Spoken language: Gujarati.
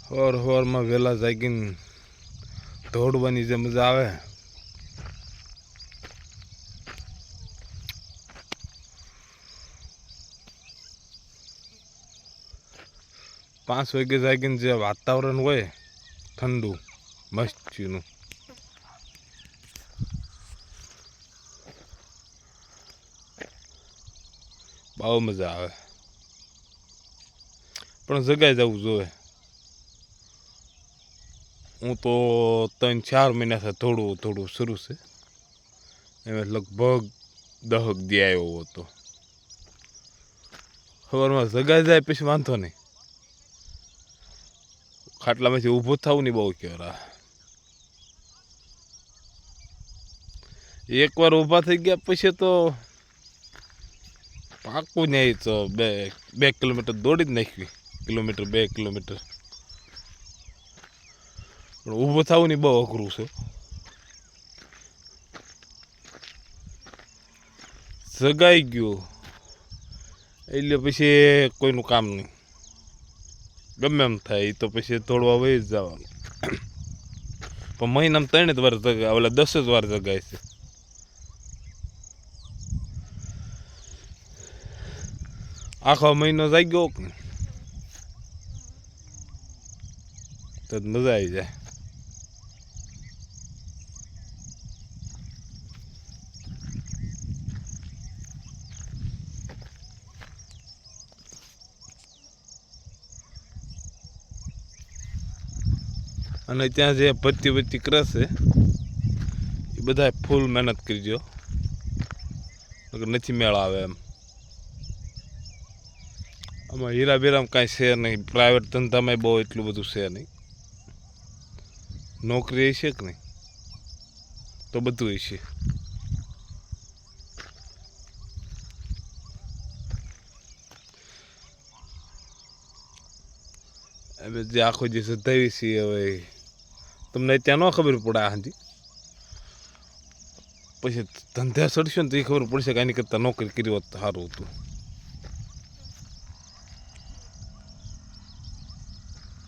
સવારમાં વહેલા જાગીને દોડવાની જે મજા આવે. 5 વાગે જાગીને જે વાતાવરણ હોય ઠંડુ મસ્તીનું, બહુ મજા આવે. પણ જગાઈ જવું જોઈએ. હું તો 3-4 મહિનાથી થોડું શરૂ છે. એમાં લગભગ 10 દી આવ્યો હતો. સવારમાં જગાઈ જાય પછી વાંધો નહીં. ખાટલામાંથી ઊભું થવું નહીં બહુ કેવરા. એકવાર ઊભા થઈ ગયા પછી તો પાકું નહીં તો 2 કિલોમીટર દોડી જ નાખવી. 2 કિલોમીટર. પણ ઊભું થવું નહીં બહુ અઘરું છે. જગાઈ ગયું એટલે પછી કોઈનું કામ નહીં. ગમે એમ થાય તો પછી દોડવા વહી જ જવાનું. પણ મહિનામાં 3 જ વાર જગાય, ઓલા 10 જ વાર જગાય છે. આખો મહિનો જાગ્યો કે તો મજા આવી જાય. અને ત્યાં જે ભરતી કરે છે એ બધા ફૂલ મહેનત કરજો, નથી મેળ આવે એમ. આમાં હીરા બીરામાં કાંઈ છે નહીં. પ્રાઇવેટ ધંધામાં બહુ એટલું બધું છે નહીં. નોકરી હશે કે નહીં તો બધું હશે. હવે જે આખો જે સધાવી છે હવે તમને ત્યાં ન ખબર પડે. હાજી પછી ધંધા ચડશો ને તો એ ખબર પડશે કે આની કરતાં નોકરી કરી હોત તો સારું હતું.